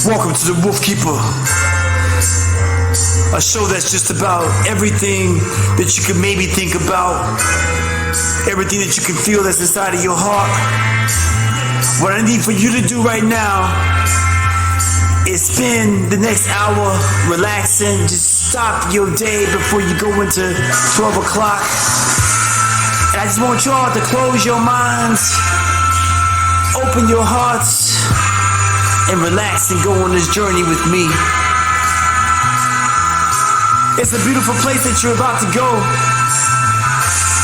Welcome to the Wolfkeeper, a show that's just about everything that you could maybe think about, everything that you can feel that's inside of your heart. What I need for you to do right now is spend the next hour relaxing. Just stop your day before you go into 12 o'clock. And I just want y'all to close your minds, open your hearts, and relax and go on this journey with me. It's a beautiful place that you're about to go,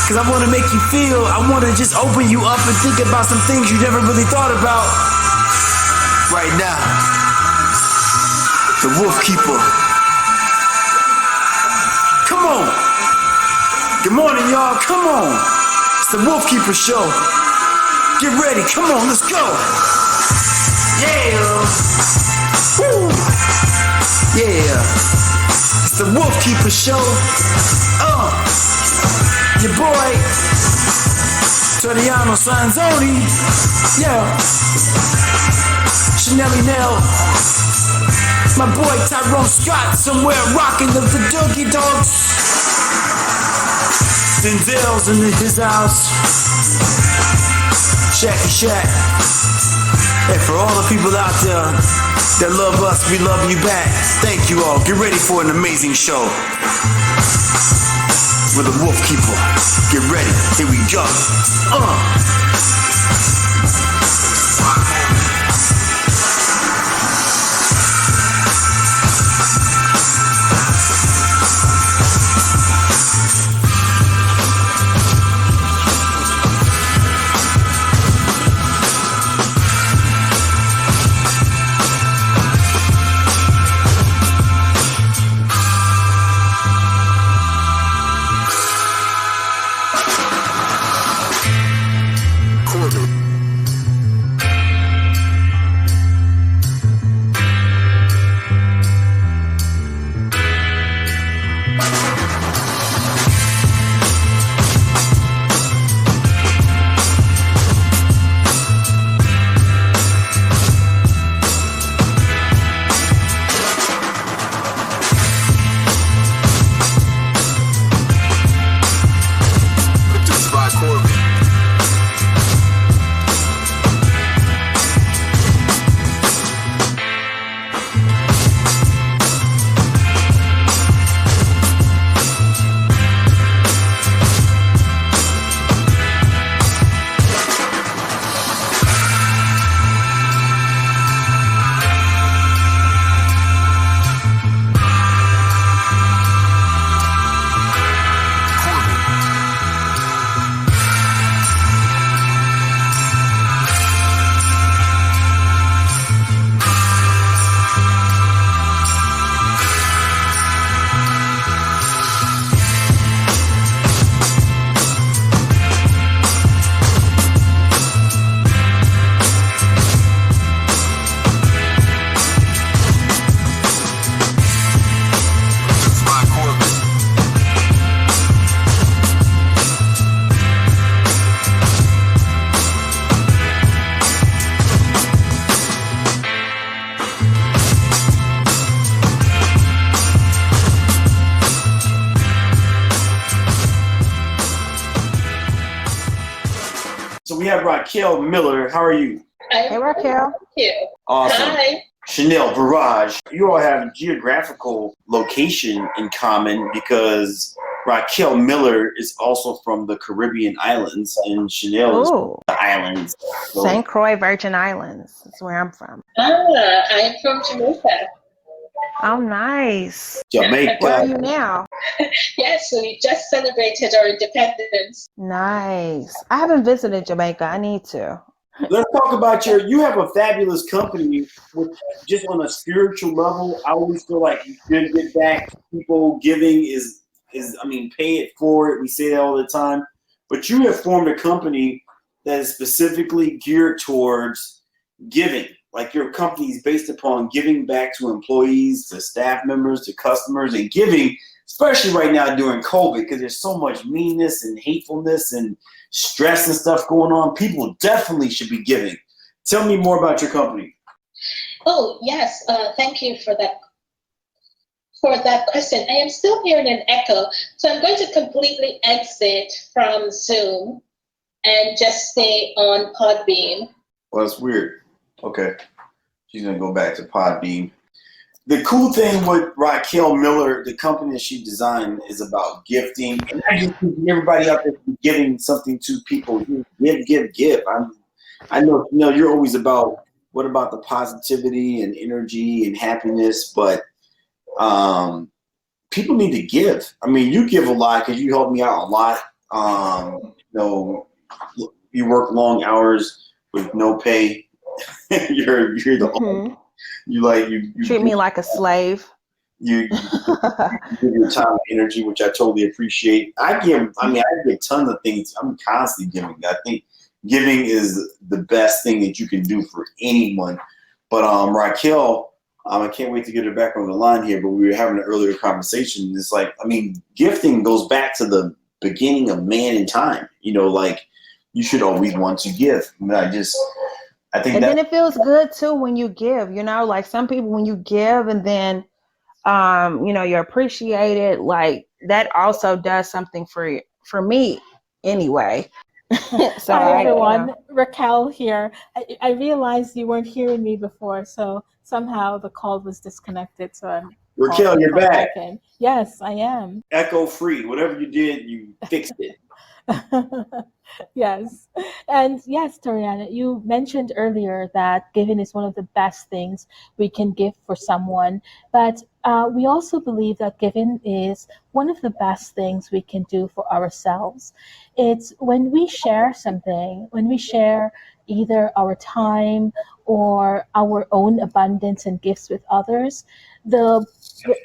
because I want to make you feel, I want to just open you up and think about some things you never really thought about. Right now, the Wolfkeeper. Come on. Good morning, y'all. Come on. It's the Wolfkeeper Show. Get ready. Come on, let's go. Yeah. Woo. Yeah. It's the Wolfkeeper Show. Your boy, Toriano Sanzone. Yeah. Chanelly Nell. My boy Tyrone Scott somewhere rocking the Doogie Dogs. Denzel's in his house. Shacky Shack. And for all the people out there that love us, we love you back. Thank you all. Get ready for an amazing show with the Wolfkeeper. Get ready. Here we go. We have Raquel Miller. How are you? Hey, Raquel. Thank you. Awesome. Hi. Chanel Barrage. You all have a geographical location in common because Raquel Miller is also from the Caribbean islands and Chanel is from the islands. So, St. Croix Virgin Islands. That's where I'm from. I'm from Jamaica. Oh, nice. Jamaica. Where are you now? Yes, we just celebrated our independence. Nice. I haven't visited Jamaica. I need to. Let's talk about you have a fabulous company, which just on a spiritual level, I always feel like you should get back to people. Giving is pay it forward. We say that all the time. But you have formed a company that is specifically geared towards giving. Like your company is based upon giving back to employees, to staff members, to customers, and giving, especially right now during COVID, because there's so much meanness and hatefulness and stress and stuff going on. People definitely should be giving. Tell me more about your company. Oh, yes. Thank you for that question. I am still hearing an echo, so I'm going to completely exit from Zoom and just stay on Podbeam. Well, that's weird. Okay. She's going to go back to Podbeam. The cool thing with Raquel Miller, the company that she designed, is about gifting. And I just think everybody out there is giving something to people. Give. I know, you're always about, what about the positivity and energy and happiness, but people need to give. I mean, you give a lot because you help me out a lot. You work long hours with no pay. you're the only. You treat me like a slave. You give your time and energy, which I totally appreciate. I give tons of things. I'm constantly giving. I think giving is the best thing that you can do for anyone. But Raquel, I can't wait to get her back on the line here, but we were having an earlier conversation. It's like, gifting goes back to the beginning of man in time. You should always want to give. I think then it feels good too when you give, like some people, when you give and then, you're appreciated, like that also does something for me anyway. So hi everyone, Raquel here. I realized you weren't hearing me before, so somehow the call was disconnected. So I'm Raquel, you're back. Yes, I am. Echo free. Whatever you did, you fixed it. Yes. And yes, Toriano, you mentioned earlier that giving is one of the best things we can give for someone. But we also believe that giving is one of the best things we can do for ourselves. It's when we share something, when we share either our time or our own abundance and gifts with others, the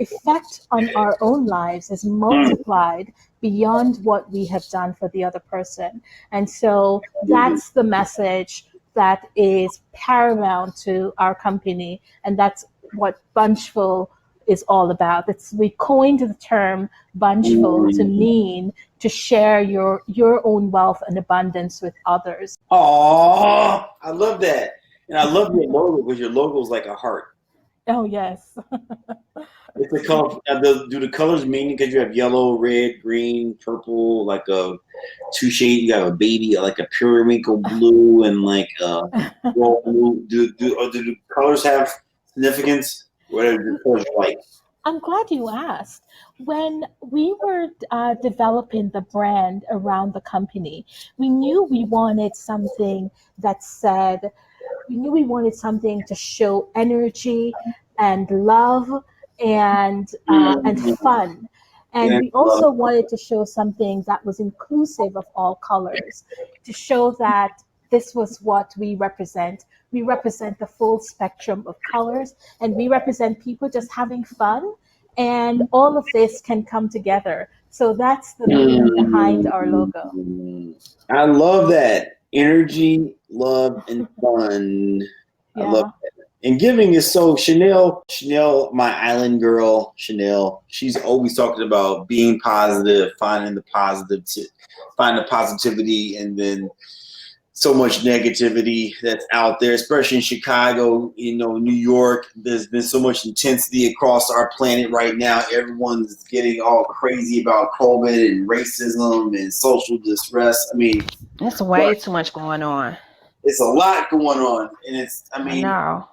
effect on our own lives is multiplied beyond what we have done for the other person. And so that's the message that is paramount to our company. And that's what Bunchfull is all about. We coined the term Bunchfull to mean to share your own wealth and abundance with others. Oh, I love that. And I love your logo, because your logo is like a heart. Oh, yes. It's a color. Do the colors mean, because you have yellow, red, green, purple, like a two shade? You have a baby, like a periwinkle blue, and like royal blue. Do the colors have significance? What are the colors like? I'm glad you asked. When we were developing the brand around the company, we knew we wanted something that said, we knew we wanted something to show energy and love and fun. And we also wanted to show something that was inclusive of all colors, to show that this was what we represent. We represent the full spectrum of colors, and we represent people just having fun, and all of this can come together. So that's the meaning behind our logo. I love that. Energy, love, and fun. Yeah. I love that. And giving is so, Chanel, my island girl, Chanel, she's always talking about being positive, finding the positivity, and then so much negativity that's out there, especially in Chicago, New York. There's been so much intensity across our planet right now. Everyone's getting all crazy about COVID and racism and social distress. It's way too much going on. It's a lot going on, and I know.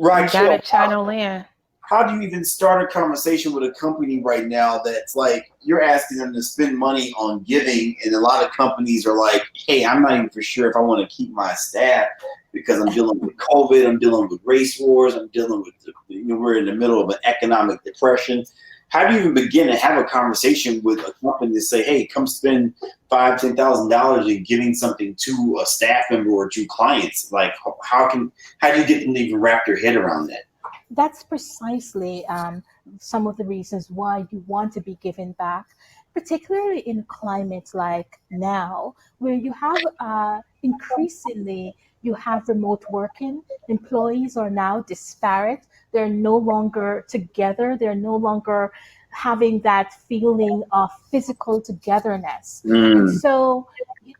Raquel, You gotta channel in. How do you even start a conversation with a company right now that's like, you're asking them to spend money on giving, and a lot of companies are like, hey, I'm not even for sure if I want to keep my staff because I'm dealing with COVID, I'm dealing with race wars, I'm dealing with, we're in the middle of an economic depression. How do you even begin to have a conversation with a company to say, hey, come spend $5,000, $10,000 in giving something to a staff member or to clients? Like, how do you get them to even wrap their head around that? That's precisely some of the reasons why you want to be given back, particularly in climates like now, where you have increasingly, you have remote working. Employees are now disparate. They're no longer together. They're no longer having that feeling of physical togetherness. And so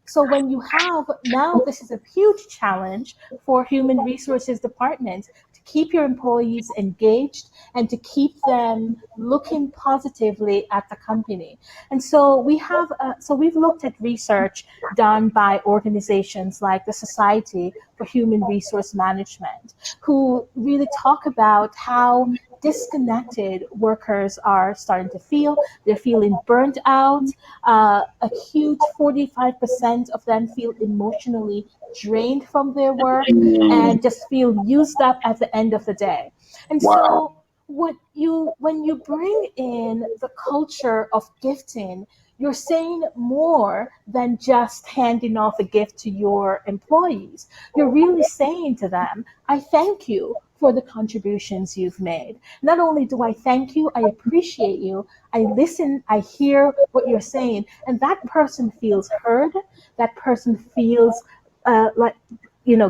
So when you have, now this is a huge challenge for human resources departments to keep your employees engaged and to keep them looking positively at the company. And so we've looked at research done by organizations like the Society for Human Resource Management, who really talk about how disconnected workers are starting to feel. They're feeling burnt out. A huge 45% of them feel emotionally drained from their work and just feel used up at the end of the day. And so when you bring in the culture of gifting, you're saying more than just handing off a gift to your employees. You're really saying to them, I thank you for the contributions you've made. Not only do I thank you, I appreciate you. I listen, I hear what you're saying. And that person feels heard. That person feels like,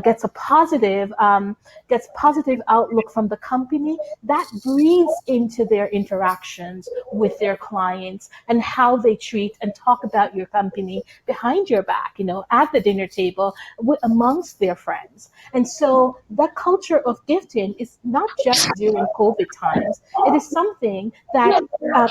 gets a positive outlook from the company. That breathes into their interactions with their clients and how they treat and talk about your company behind your back, at the dinner table amongst their friends. And so that culture of gifting is not just during COVID times. It is something that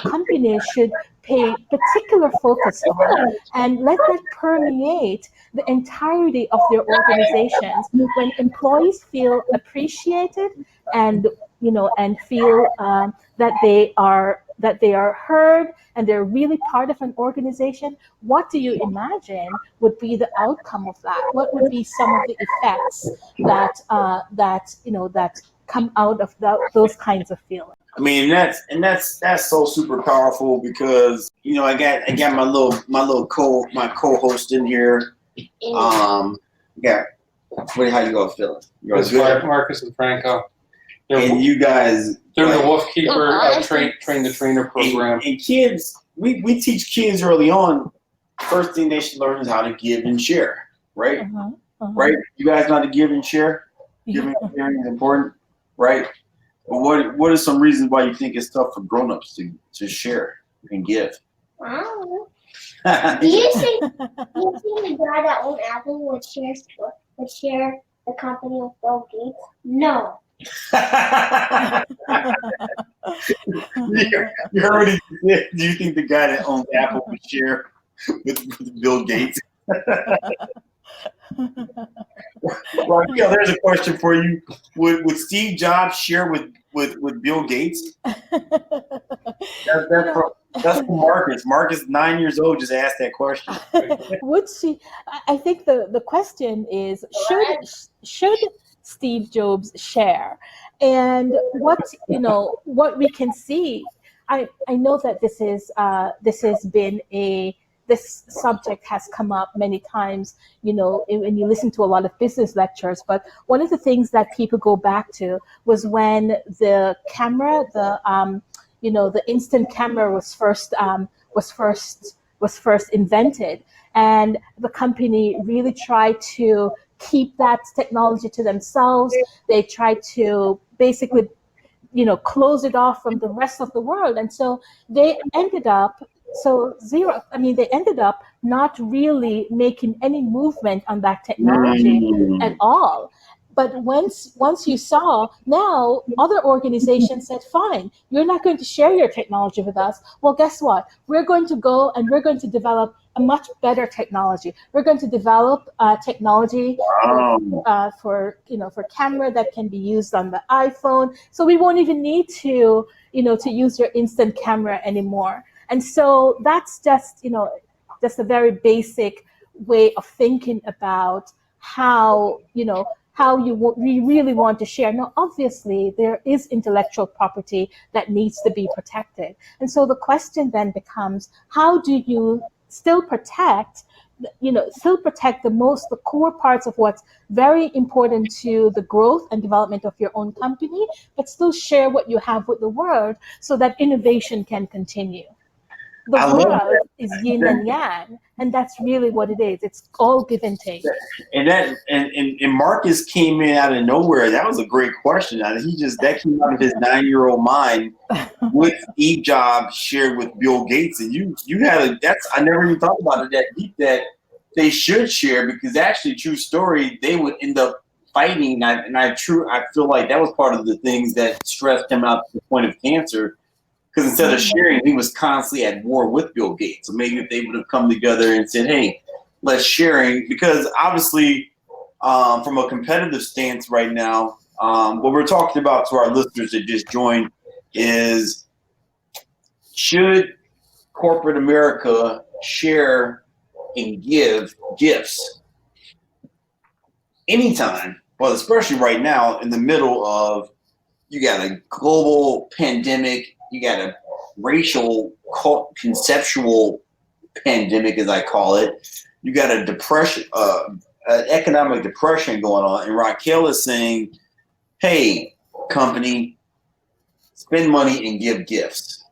companies should pay particular focus on and let that permeate the entirety of their organizations. When employees feel appreciated and feel that they are heard and they're really part of an organization, what do you imagine would be the outcome of that? What would be some of the effects that come out of those kinds of feelings? I mean, that's so super powerful because I got my co-host in here. How you guys feeling? It's Marcus and Franco. And you guys, they're the Wolfkeeper train the trainer program. And kids, we teach kids early on. First thing they should learn is how to give and share, right? Right? You guys know how to give and share. Giving and sharing is important, right? But what are some reasons why you think it's tough for grown-ups to share and give? Do you think the guy that owned Apple would share the company with Bill Gates? No. You heard what he said. Do you think the guy that owns Apple would share with Bill Gates? Raquel, there's a question for you. Would Steve Jobs share with Bill Gates? That's from Marcus. Marcus, 9 years old, just asked that question. Would she? I think the question is, should Steve Jobs share? And what we can see, I know that this subject has come up many times, when you listen to a lot of business lectures. But one of the things that people go back to was when the camera, the instant camera was first invented, and the company really tried to keep that technology to themselves. They tried to basically, close it off from the rest of the world, and so they ended up not really making any movement on that technology at all. But once you saw, now other organizations said, fine, you're not going to share your technology with us. Well, guess what? We're going to go and we're going to develop a much better technology. We're going to develop technology for camera that can be used on the iPhone. So we won't even need to use your instant camera anymore. And so that's just a very basic way of thinking about how we really want to share. Now, obviously, there is intellectual property that needs to be protected. And so the question then becomes, how do you still protect the core parts of what's very important to the growth and development of your own company, but still share what you have with the world so that innovation can continue? The world is yin and yang, and that's really what it is. It's all give and take. And Marcus came in out of nowhere. That was a great question. That came out of his 9-year-old mind. With Steve Jobs shared with Bill Gates, and I never even thought about it that deep. That they should share, because actually, true story, they would end up fighting. I feel like that was part of the things that stressed him out to the point of cancer. Because instead of sharing, he was constantly at war with Bill Gates. So maybe if they would have come together and said, hey, let's sharing, because obviously from a competitive stance right now, what we're talking about to our listeners that just joined is, should corporate America share and give gifts anytime? Well, especially right now in the middle of, you got a global pandemic, you got a racial conceptual pandemic, as I call it. You got a depression, economic depression going on, and Raquel is saying, "Hey, company, spend money and give gifts."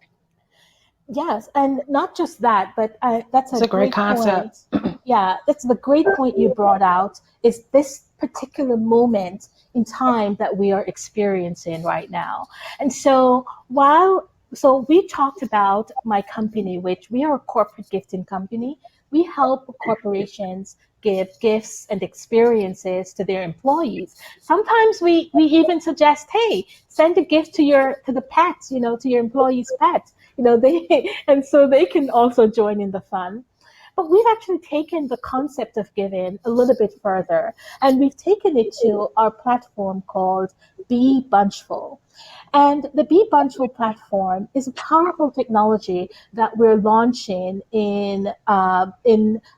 Yes, and not just that, but that's It's a great concept. point. Yeah, that's the great point you brought out, is this particular moment in time that we are experiencing right now. And so we talked about my company, which we are a corporate gifting company. We help corporations give gifts and experiences to their employees. Sometimes we even suggest, hey, send a gift to the pets, to your employees' pets. And so they can also join in the fun. But we've actually taken the concept of giving a little bit further, and we've taken it to our platform called Be Bunchful. And the Be Bunchful platform is a powerful technology that we're launching in I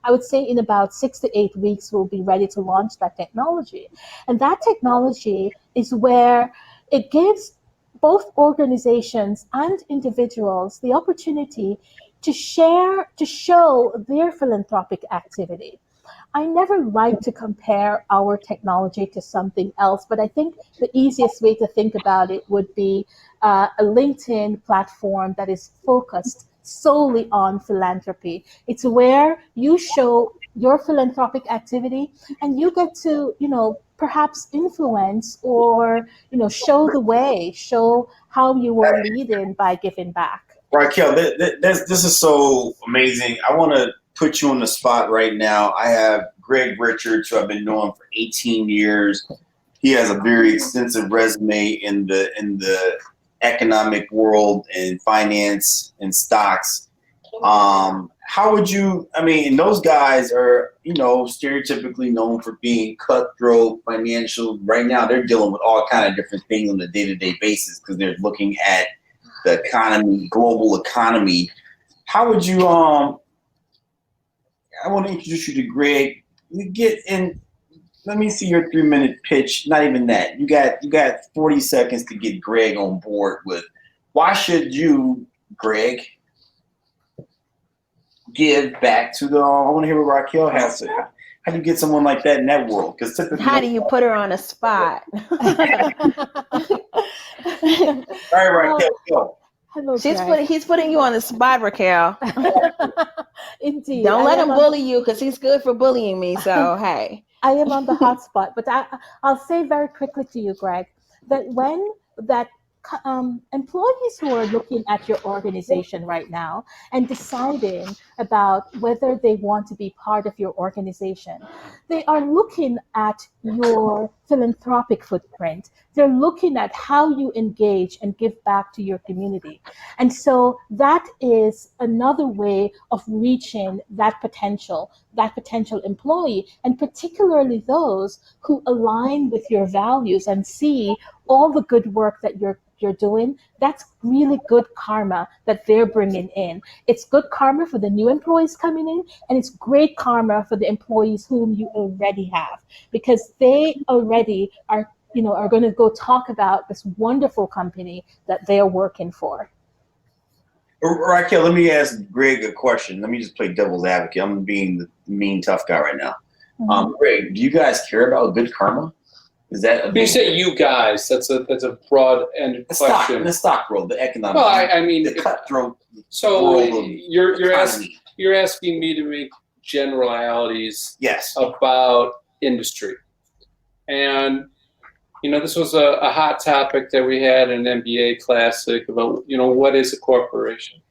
would say in about 6 to 8 weeks, we'll be ready to launch that technology. And that technology is where it gives both organizations and individuals the opportunity to show their philanthropic activity. I never like to compare our technology to something else, but I think the easiest way to think about it would be a LinkedIn platform that is focused solely on philanthropy. It's where you show your philanthropic activity, and you get to, perhaps influence or, show the way, show how you were leading by giving back. Raquel, this is so amazing. I want to put you on the spot right now. I have Greg Richards, who I've been knowing for 18 years. He has a very extensive resume in the economic world and finance and stocks. How would you, and those guys are, stereotypically known for being cutthroat financial. Right now, they're dealing with all kind of different things on a day-to-day basis because they're looking at the economy, global economy. How would you, I want to introduce you to Greg. Let me see your 3-minute pitch. Not even that. You got 40 seconds to get Greg on board with why should you, Greg, give back to the. I want to hear what Raquel has to say. How do you get someone like that in that world? Because typically, How do you put her on a spot? All right, Raquel, go. Hello, He's putting you on the spot, Raquel. Indeed. Don't let him bully you, because he's good for bullying me. So hey, I am on the hot spot, but I'll say very quickly to you, Greg, that when employees who are looking at your organization right now and deciding about whether they want to be part of your organization, they are looking at your philanthropic footprint. They're looking at how you engage and give back to your community. And so that is another way of reaching that potential employee, and particularly those who align with your values and see all the good work that you're doing. That's really good karma that they're bringing in. It's good karma for the new employees coming in, and it's great karma for the employees whom you already have, because they already are going to go talk about this wonderful company that they're working for. Raquel, let me ask Greg a question. Let me just play devil's advocate. I'm being the mean, tough guy right now. Mm-hmm. Greg, do you guys care about good karma? Is that When you say you guys, that's a broad-ended question. The stock world, the economic. Well, I mean, the cutthroat. So world of you're asking me to make generalities. Yes. About industry, and this was a hot topic that we had in an MBA classic about what is a corporation,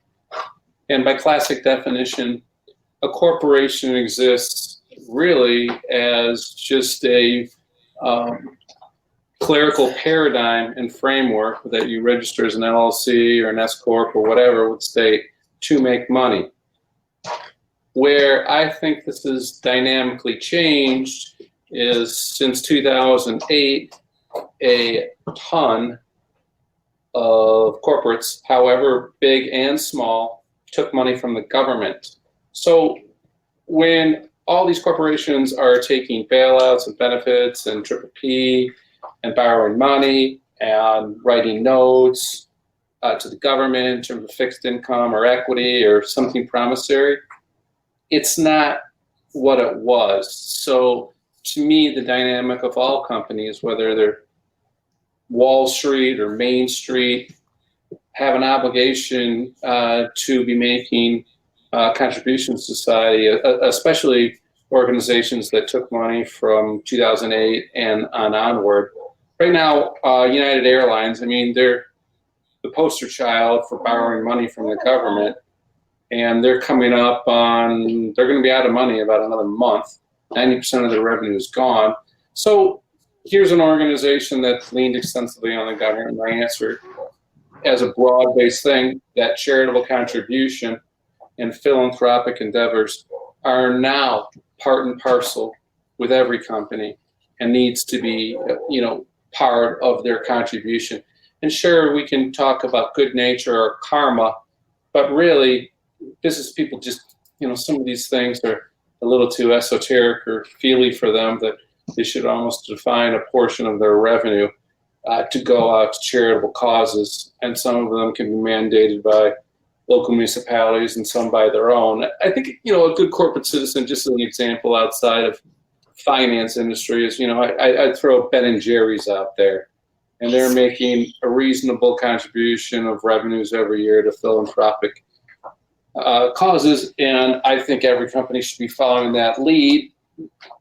and by classic definition, a corporation exists really as just a clerical paradigm and framework that you register as an LLC or an S Corp or whatever with state to make money. Where I think this is dynamically changed is since 2008, a ton of corporates, however big and small, took money from the government. So when all these corporations are taking bailouts and benefits and PPP and borrowing money and writing notes to the government in terms of fixed income or equity or something promissory, it's not what it was. So to me, the dynamic of all companies, whether they're Wall Street or Main Street, have an obligation to be making contributions to society, especially organizations that took money from 2008 and onward. Right now, United Airlines, I mean, they're the poster child for borrowing money from the government, and they're coming up on, they're going to be out of money about another month. 90% of their revenue is gone. So here's an organization that's leaned extensively on the government. My answer, as a broad-based thing, that charitable contribution and philanthropic endeavors are now part and parcel with every company and needs to be, part of their contribution. And sure, we can talk about good nature or karma, but really, business people just, some of these things are a little too esoteric or feely for them that they should almost define a portion of their revenue to go out to charitable causes. And some of them can be mandated by local municipalities and some by their own. I think, a good corporate citizen, just as an example outside of finance industry is, I'd throw Ben and Jerry's out there, and they're making a reasonable contribution of revenues every year to philanthropic causes. And I think every company should be following that lead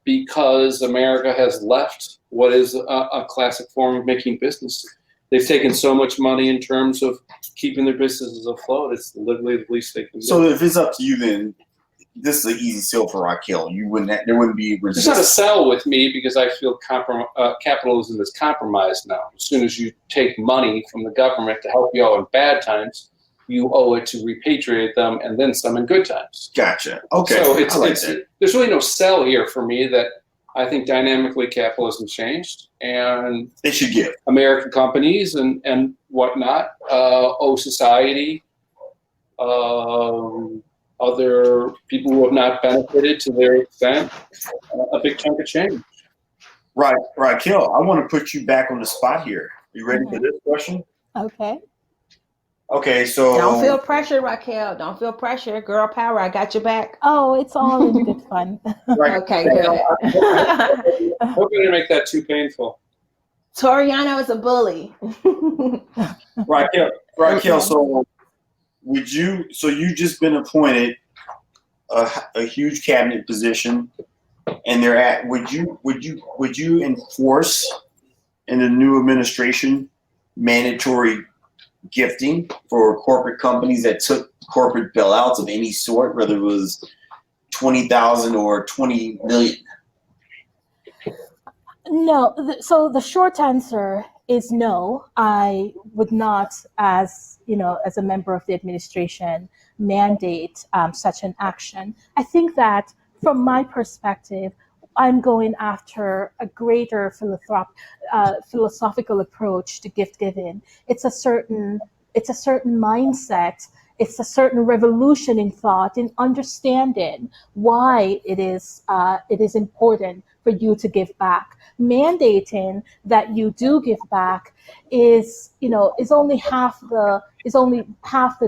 because America has left what is a classic form of making business. They've taken so much money in terms of keeping their businesses afloat. It's literally the least they can do. So if it's up to you, then this is an easy sell for Raquel. There wouldn't be resistance. It's not a sell with me because I feel capitalism is compromised now. As soon as you take money from the government to help you out in bad times, you owe it to repatriate them and then some in good times. Gotcha. Okay. So there's really no sell here for me. That I think dynamically capitalism changed, and they should give. American companies and whatnot owe society, other people who have not benefited to their extent, a big chunk of change. Right, Raquel, I want to put you back on the spot here. You ready for this question? Okay, so don't feel pressure, Raquel. Don't feel pressure. Girl power. I got your back. Oh, it's all in good fun. Okay, good. I hope I didn't make that too painful. Toriano is a bully. Raquel, so you've just been appointed a huge cabinet position, and would you enforce in the new administration mandatory gifting for corporate companies that took corporate bailouts of any sort, whether it was 20,000 or 20 million? No. So the short answer is no. I would not, as a member of the administration, mandate such an action. I think that from my perspective, I'm going after a greater philosophical approach to gift giving. It's a certain mindset. It's a certain revolution in thought, in understanding why it is important for you to give back. Mandating that you do give back is only half the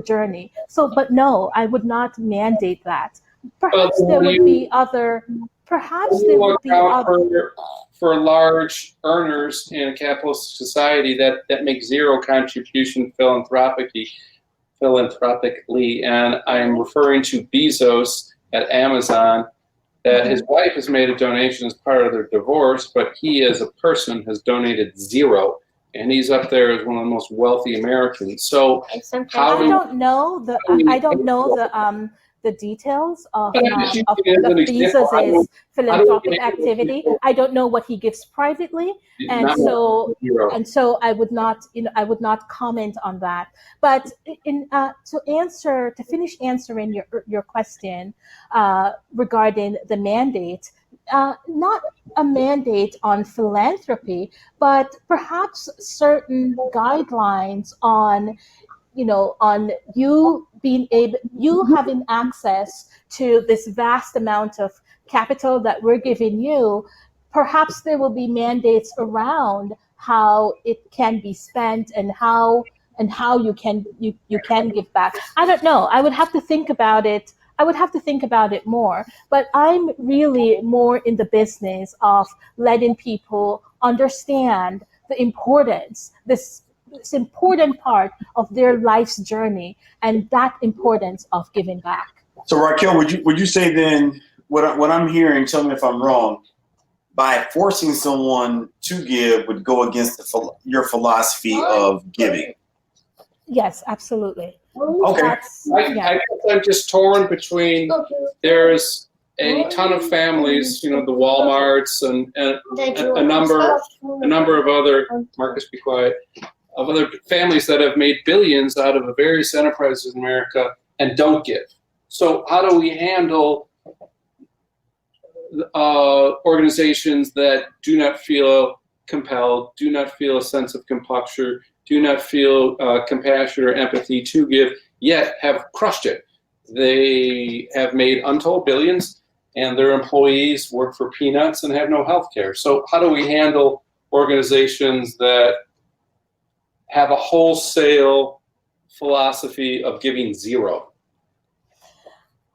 journey. So, but no, I would not mandate that. Perhaps there would be other. For large earners in a capitalist society that make zero contribution philanthropically, and I'm referring to Bezos at Amazon, that his wife has made a donation as part of their divorce, but he as a person has donated zero, and he's up there as one of the most wealthy Americans. So I don't know the the details of But I'm just using it as an Bezos's example. philanthropic activity. I don't know what he gives privately, and Not so zero. I would not, I would not comment on that. But to finish answering your question regarding the mandate, not a mandate on philanthropy, but perhaps certain guidelines on on you having access to this vast amount of capital that we're giving you. Perhaps there will be mandates around how it can be spent and how you can give back. I don't know. I would have to think about it. More, but I'm really more in the business of letting people understand the importance, this important part of their life's journey, and that importance of giving back. So Raquel, would you say then what I'm hearing? Tell me if I'm wrong. By forcing someone to give would go against your philosophy of giving. Yes, absolutely. Okay. I guess I'm just torn between. There's a ton of families, the Walmarts and a number of other. Marcus, be quiet. Of other families that have made billions out of various enterprises in America and don't give. So how do we handle organizations that do not feel compelled, do not feel a sense of compunction, do not feel compassion or empathy to give, yet have crushed it? They have made untold billions, and their employees work for peanuts and have no health care. So how do we handle organizations that have a wholesale philosophy of giving zero?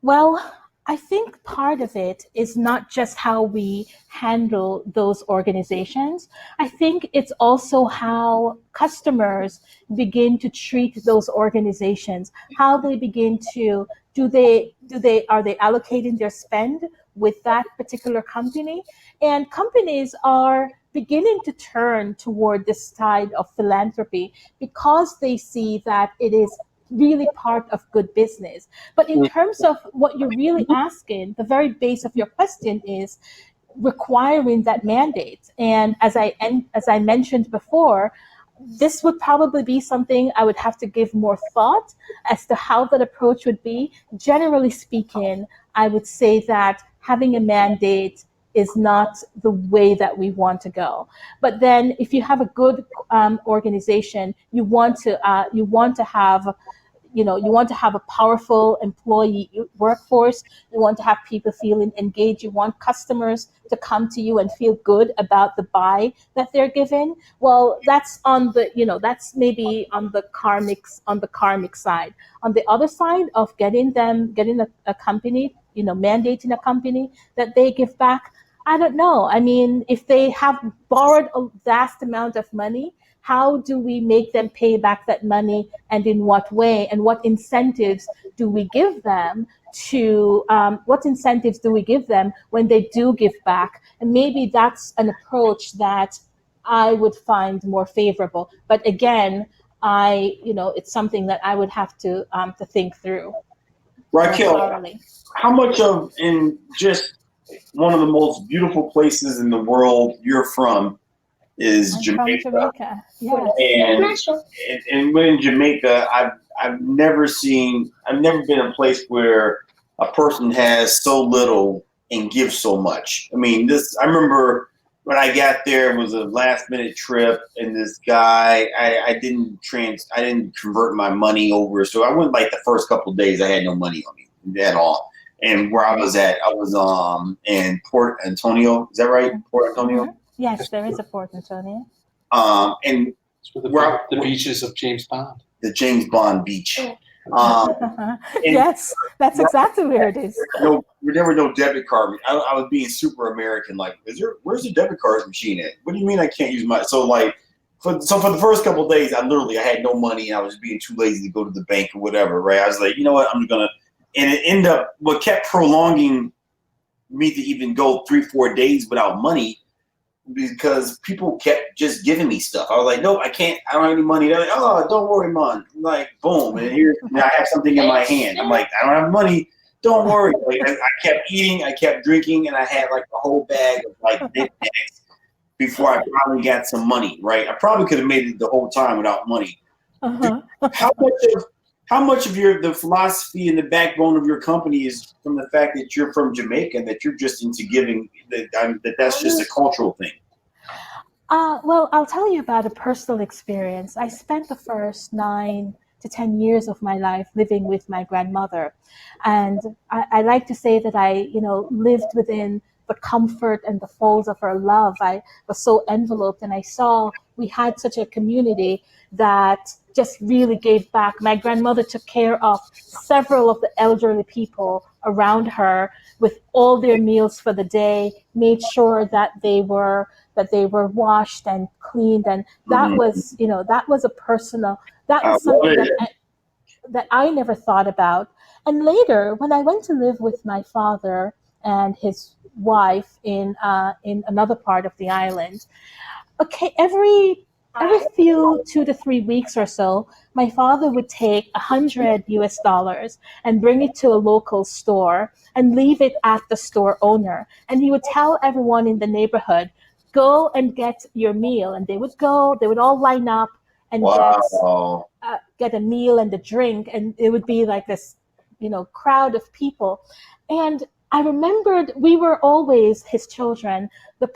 Well, I think part of it is not just how we handle those organizations. I think it's also how customers begin to treat those organizations, how they begin to, are they allocating their spend with that particular company? And companies are beginning to turn toward this side of philanthropy because they see that it is really part of good business. But in terms of what you're really asking, the very base of your question is requiring that mandate. And as I mentioned before, this would probably be something I would have to give more thought as to how that approach would be. Generally speaking, I would say that having a mandate is not the way that we want to go. But then, if you have a good organization, you want to have a powerful employee workforce. You want to have people feeling engaged. You want customers to come to you and feel good about the buy that they're given. Well, that's that's maybe on the karmic side. On the other side of getting a company, mandating a company that they give back, I don't know. I mean, if they have borrowed a vast amount of money, how do we make them pay back that money, and in what way, and what incentives do we give them when they do give back? And maybe that's an approach that I would find more favorable. But again, it's something that I would have to think through. Raquel, how much of, in just one of the most beautiful places in the world you're from, is Jamaica. From Jamaica, yes. And when in Jamaica, I've never been a place where a person has so little and gives so much. I mean, I remember when I got there, it was a last minute trip, and this guy, I didn't convert my money over, so I went like the first couple of days I had no money on me at all. And where I was in Port Antonio. Is that right? Port Antonio? Mm-hmm. Yes, there is a Port Antonio. And the beaches of James Bond. The James Bond beach. Yes, that's exactly where it is. There were no debit card. I was being super American. Like, where's the debit card machine at? What do you mean I can't use my? So for the first couple of days, I had no money, and I was being too lazy to go to the bank or whatever. Right? I was like, you know what, I'm gonna. And it ended up, what kept prolonging me to even go 3-4 days without money, because people kept just giving me stuff. I was like, nope, I can't. I don't have any money. They're like, oh, don't worry, man. Like, boom. And now I have something in my hand. I'm like, I don't have money. don't worry. Like, I kept eating, I kept drinking, and I had like a whole bag of like knickknacks before I probably got some money, right? I probably could have made it the whole time without money. How much of the philosophy and the backbone of your company is from the fact that you're from Jamaica and that you're just into giving, that's just a cultural thing? Well, I'll tell you about a personal experience. I spent the first 9 to 10 years of my life living with my grandmother. And I like to say that I, lived within the comfort and the folds of her love. I was so enveloped, and I saw we had such a community that just really gave back. My grandmother took care of several of the elderly people around her with all their meals for the day, made sure that they were washed and cleaned. And that was, that was a personal, that was something that I never thought about. And later, when I went to live with my father and his wife in another part of the island, okay, every few 2 to 3 weeks or so, my father would take $100 and bring it to a local store and leave it at the store owner. And he would tell everyone in the neighborhood, go and get your meal. And they would all line up and get a meal and a drink. And it would be like this, crowd of people. And I remembered we were always his children, the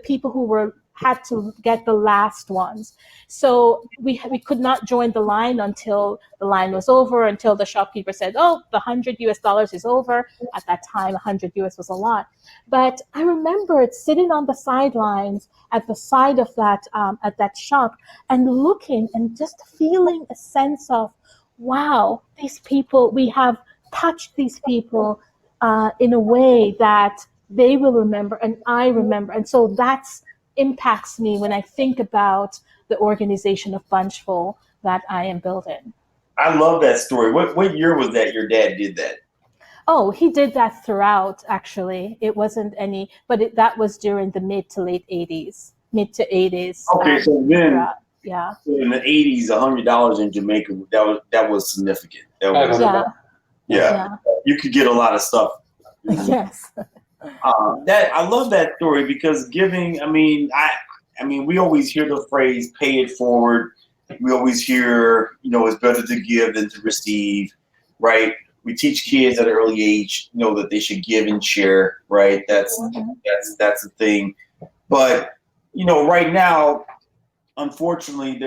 people who had to get the last ones. So we could not join the line until the line was over, until the shopkeeper said, oh, the $100 is over. At that time, $100 was a lot. But I remembered sitting on the sidelines at the side of at that shop and looking and just feeling a sense of, wow, these people, we have touched these people in a way that they will remember and I remember. And so that's impacts me when I think about the organization of Bunchfull that I am building. I love that story. What year was that your dad did that? Oh, he did that throughout, actually. It wasn't that was during the mid to 80s. Okay, so then, yeah. So in the 80s, $100 in Jamaica, that was significant. That was, yeah. You could get a lot of stuff. Yes. I love that story because giving. I mean, we always hear the phrase "pay it forward." We always hear, it's better to give than to receive, right? We teach kids at an early age, that they should give and share, right? That's the thing. But right now, unfortunately,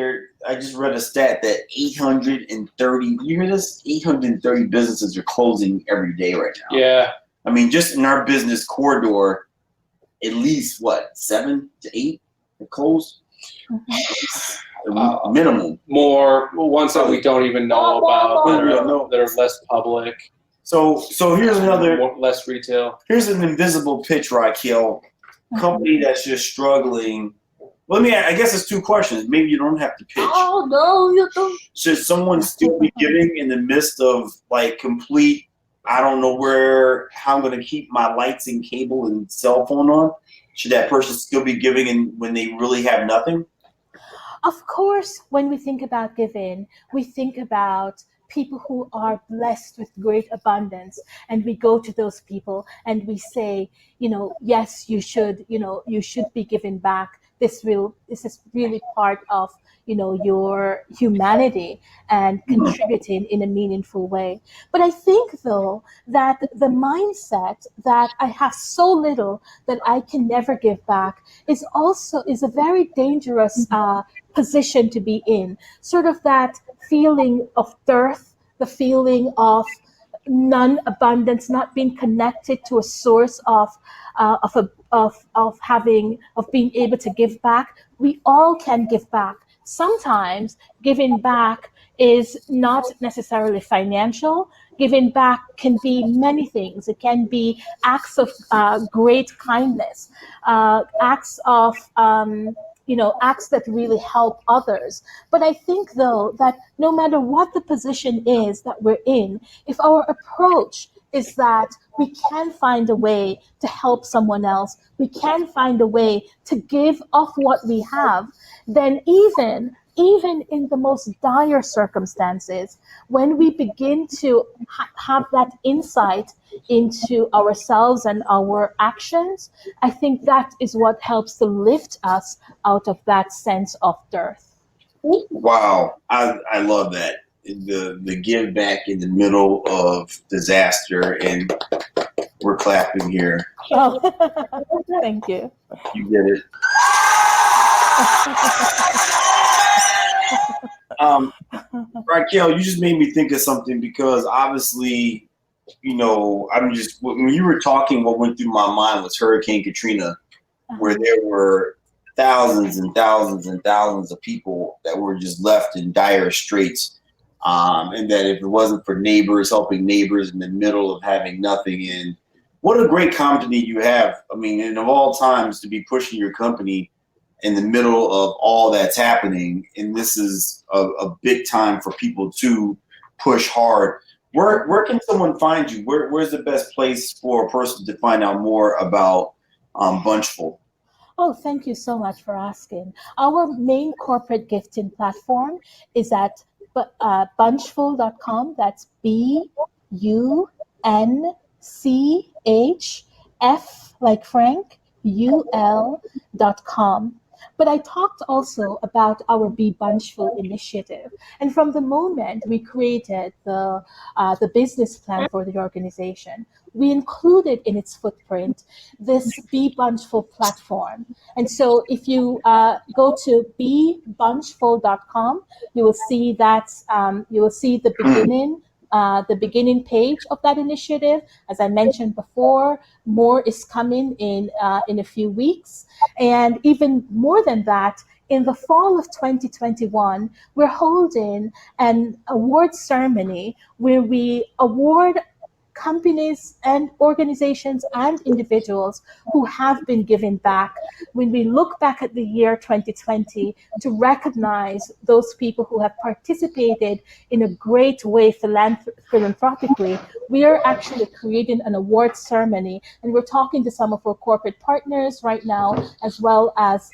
I just read a stat that 830. You hear this? 830 businesses are closing every day right now. Yeah. I mean, just in our business corridor, at least 7 to 8 have closed. Minimum. More ones that we don't even know about that are less public. So here's less retail. Here's an invisible pitch, Raquel. Company that's just struggling. Well, I guess it's 2 questions. Maybe you don't have to pitch. Oh no, you don't. Should someone still be giving in the midst of complete? I don't know how I'm going to keep my lights and cable and cell phone on. Should that person still be giving when they really have nothing? Of course, when we think about giving, we think about people who are blessed with great abundance. And we go to those people and we say, yes, you should be giving back. This is really part of your humanity and contributing in a meaningful way. But I think though that the mindset that I have so little that I can never give back is a very dangerous position to be in. Sort of that feeling of dearth, the feeling of non-abundance, not being connected to a source of being able to give back. We all can give back. Sometimes giving back is not necessarily financial. Giving back can be many things. It can be acts of great kindness, acts of acts that really help others. But I think, though, that no matter what the position is that we're in, if our approach is that we can find a way to help someone else, we can find a way to give of what we have, then even even in the most dire circumstances, when we begin to have that insight into ourselves and our actions, I think that is what helps to lift us out of that sense of dearth. Wow, I love that. The give back in the middle of disaster, and we're clapping here. Oh, thank you. You get it. Raquel, you just made me think of something, because obviously, you know, when you were talking, what went through my mind was Hurricane Katrina, where there were thousands and thousands and thousands of people that were just left in dire straits. And that if it wasn't for neighbors helping neighbors in the middle of having nothing, and what a great company you have. I mean, and of all times to be pushing your company in the middle of all that's happening, and this is a big time for people to push hard. Where can someone find you? Where's the best place for a person to find out more about Bunchfull? Oh, thank you so much for asking. Our main corporate gifting platform is at Bunchful.com. That's BUNCHF, like Frank, UL.com. But I talked also about our Be Bunchfull initiative. And from the moment we created the business plan for the organization, we included in its footprint this Be Bunchfull platform. And so if you go to BeBunchfull.com, you will see that the beginning page of that initiative. As I mentioned before, more is coming in a few weeks. And even more than that, in the fall of 2021, we're holding an award ceremony where we award companies and organizations and individuals who have been giving back. When we look back at the year 2020 to recognize those people who have participated in a great way philanthropically, we are actually creating an award ceremony, and we're talking to some of our corporate partners right now, as well as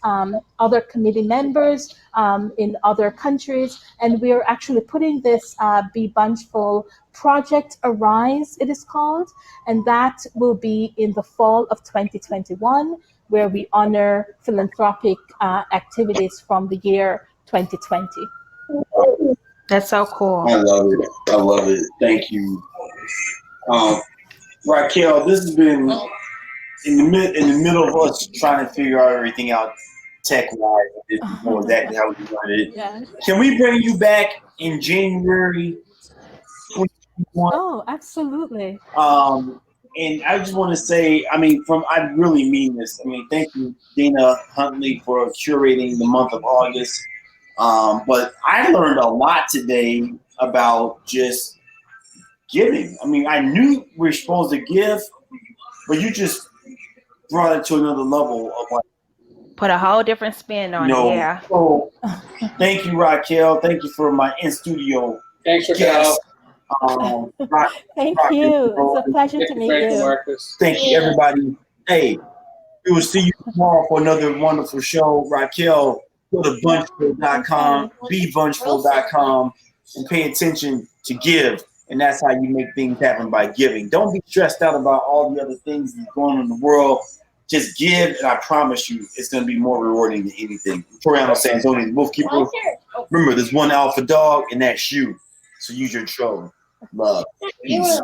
other committee members in other countries, and we are actually putting this Be Bunchfull Project Arise, it is called, and that will be in the fall of 2021, where we honor philanthropic activities from the year 2020. That's so cool. I love it. I love it. Thank you. Raquel, this has been in the middle of us trying to figure out everything out tech-wise. This is more exactly how we wanted it. Yes. Can we bring you back in January 2021? Oh, absolutely. And I just want to say, I mean, I really mean this. I mean, thank you, Dana Huntley, for curating the month of August. But I learned a lot today about just giving. I mean, I knew we were supposed to give, but you just brought it to another level of like, Put a whole different spin on it. Yeah. So thank you, Raquel. Thank you for my in studio. Thanks, Raquel. Thank you. It's a pleasure to meet you. Marcus. Thank you, everybody. Hey, we will see you tomorrow for another wonderful show. Raquel, go to Bunchful.com, BeBunchful.com, and pay attention to give. And that's how you make things happen, by giving. Don't be stressed out about all the other things that's going on in the world. Just give, and I promise you, it's going to be more rewarding than anything. Toriano Sanzone, the Wolfkeeper. Remember, there's one alpha dog, and that's you. So use your troll. Love. Peace.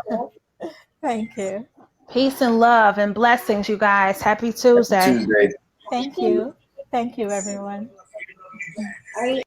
Thank you. Peace and love and blessings, you guys. Happy Tuesday. Tuesday. Thank you. Thank you, everyone. Are you